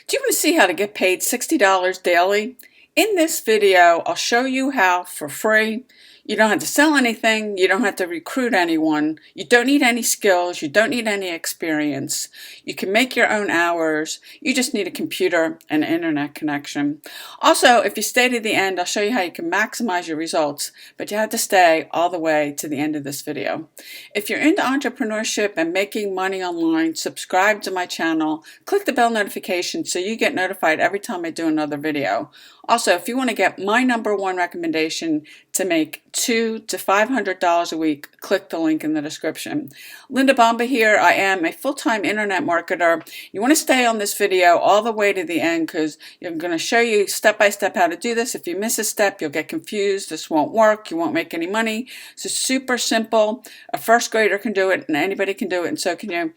Do you want to see how to get paid $60 daily? In this video, I'll show you how for free. You don't have to sell anything. You don't have to recruit anyone. You don't need any skills. You don't need any experience. You can make your own hours. You just need a computer and an internet connection. Also, if you stay to the end, I'll show you how you can maximize your results, but you have to stay all the way to the end of this video. If you're into entrepreneurship and making money online, subscribe to my channel. Click the bell notification so you get notified every time I do another video. Also, if you want to get my #1 recommendation to make $200 to $500 a week, click the link in the description. Linda Bomba here. I am a full-time internet marketer. You want to stay on this video all the way to the end because I'm going to show you step-by-step how to do this. If you miss a step, you'll get confused. This won't work. You won't make any money. So super simple. A first grader can do it and anybody can do it, and so can you.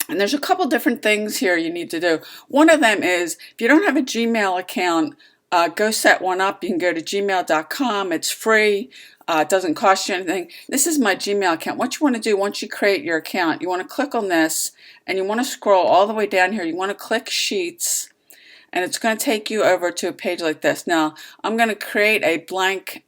And there's a couple different things here you need to do. One of them is if you don't have a Gmail account, go set one up. You can go to gmail.com. It's free. It doesn't cost you anything. This is my Gmail account. What you want to do once you create your account, you want to click on this and you want to scroll all the way down here. You want to click Sheets and it's going to take you over to a page like this. Now, I'm going to create a blank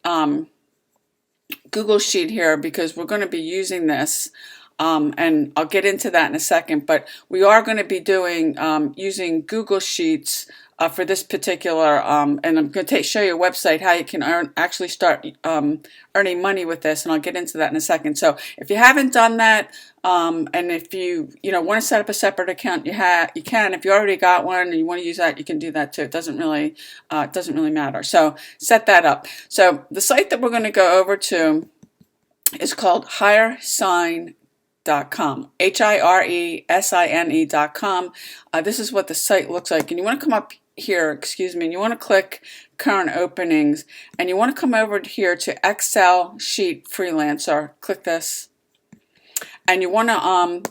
Google Sheet here because we're going to be using this. And I'll get into that in a second, but we are going to be doing using Google Sheets for this particular, and I'm going to show you a website how you can actually start earning money with this, and I'll get into that in a second. So if you haven't done that, and if you want to set up a separate account, you can. If you already got one and you want to use that, you can do that too. It doesn't really matter. So set that up. So the site that we're going to go over to is called HireSign.com. HireSign.com. This is what the site looks like, and you want to come up here, and you want to click current openings, and you want to come over here to Excel Sheet Freelancer. Click this, and you want to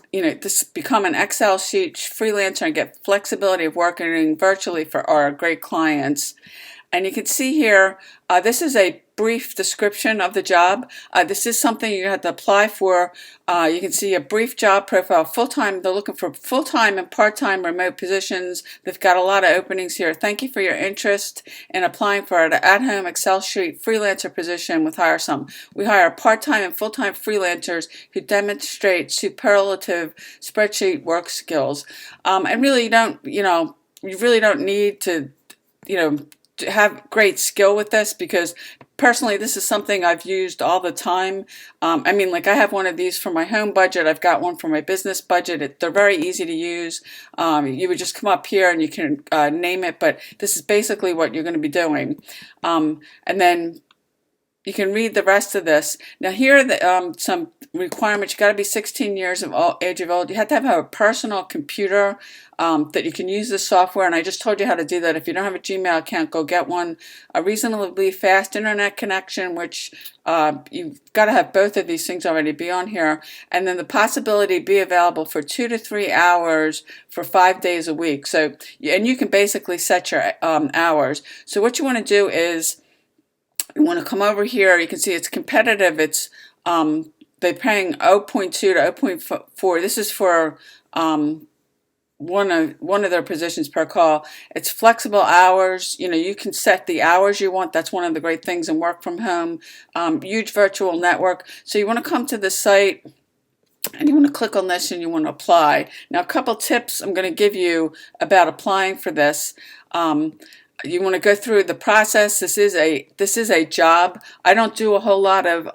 become an Excel Sheet freelancer and get flexibility of working virtually for our great clients. And you can see here, this is a brief description of the job. This is something you have to apply for. You can see a brief job profile, full-time. They're looking for full-time and part-time remote positions. They've got a lot of openings here. Thank you for your interest in applying for an at-home Excel sheet freelancer position with HireSign. We hire part-time and full-time freelancers who demonstrate superlative spreadsheet work skills. And really, you really don't need to have great skill with this, because personally this is something I've used all the time. I have one of these for my home budget. I've got one for my business budget. They're very easy to use. You would just come up here and you can name it, but this is basically what you're going to be doing. And then you can read the rest of this. Now here are the, some requirements. You got to be 16 years of age of old. You have to have a personal computer that you can use this software, and I just told you how to do that. If you don't have a Gmail account, go get one. A reasonably fast internet connection, which you've got to have both of these things already be on here, and then the possibility be available for 2 to 3 hours for 5 days a week. So, and you can basically set your hours. So what you want to do is you want to come over here. You can see it's competitive. It's they're paying 0.2 to 0.4. This is for one of their positions per call. It's flexible hours. You can set the hours you want. That's one of the great things in work from home. Huge virtual network. So you want to come to the site and you want to click on this and you want to apply. Now, a couple tips I'm going to give you about applying for this. You want to go through the process. This is a job. I don't do a whole lot of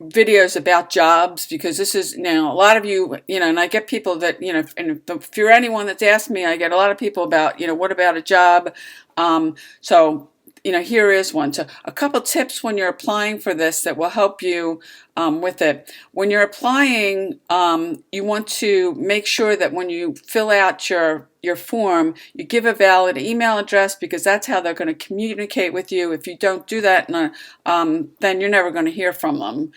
videos about jobs, because this is, a lot of you, and I get people that, and if you're anyone that's asked me, I get a lot of people about, what about a job? So, here is one. So a couple tips when you're applying for this that will help you with it. When you're applying, you want to make sure that when you fill out your form, you give a valid email address, because that's how they're going to communicate with you. If you don't do that, then you're never going to hear from them.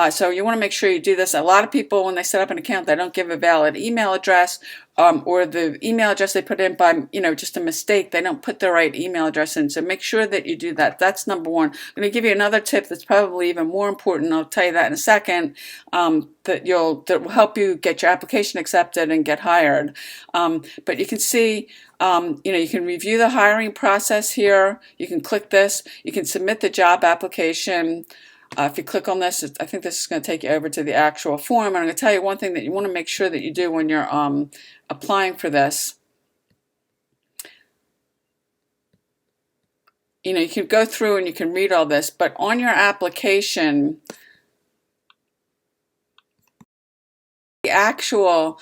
So you want to make sure you do this. A lot of people, when they set up an account, they don't give a valid email address, or the email address they put in by, just a mistake. They don't put the right email address in. So make sure that that you do that. That's number one. I'm going to give you another tip that's probably even more important. I'll tell you that in a second. That will help you get your application accepted and get hired. But you can see, you can review the hiring process here. You can click this. You can submit the job application. If you click on this, I think this is going to take you over to the actual form. And I'm going to tell you one thing that you want to make sure that you do when you're applying for this. You can go through and you can read all this, but on your application, the actual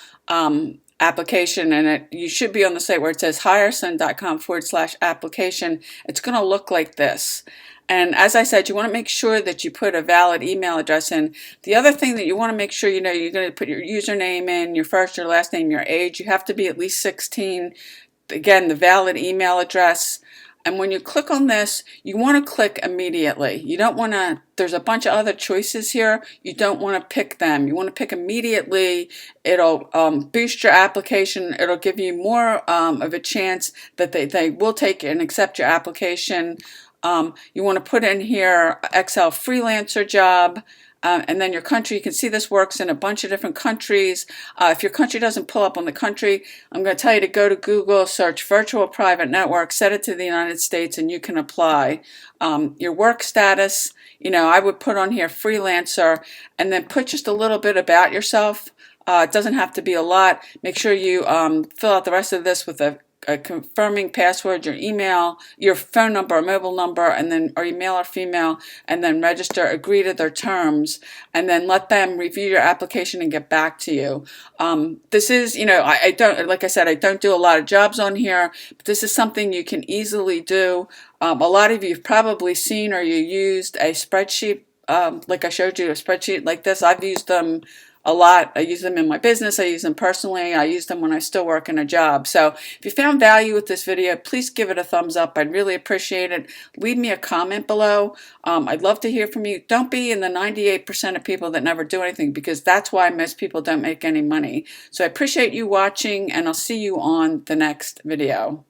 application, and you should be on the site where it says hireson.com/application. It's going to look like this. And as I said, you want to make sure that you put a valid email address in. The other thing that you want to make sure you're going to put your username in, your first, your last name, your age. You have to be at least 16. Again, the valid email address. And when you click on this, you want to click immediately. You don't want to, there's a bunch of other choices here. You don't want to pick them. You want to pick immediately. It'll boost your application. It'll give you more of a chance that they will take and accept your application. You want to put in here Excel freelancer job. And then your country. You can see this works in a bunch of different countries. If your country doesn't pull up on the country, I'm going to tell you to go to Google, search virtual private network, set it to the United States, and you can apply. Your work status, I would put on here freelancer, and then put just a little bit about yourself. It doesn't have to be a lot. Make sure you fill out the rest of this with a confirming password, your email, your phone number, or mobile number, and then are you male or female, and then register, agree to their terms, and then let them review your application and get back to you. This is, I don't, like I said, I don't do a lot of jobs on here, but this is something you can easily do. A lot of you have probably seen or you used a spreadsheet, like I showed you, a spreadsheet like this. I've used them a lot. I use them in my business. I use them personally. I use them when I still work in a job. So if you found value with this video, please give it a thumbs up. I'd really appreciate it. Leave me a comment below. I'd love to hear from you. Don't be in the 98% of people that never do anything, because that's why most people don't make any money. So I appreciate you watching, and I'll see you on the next video.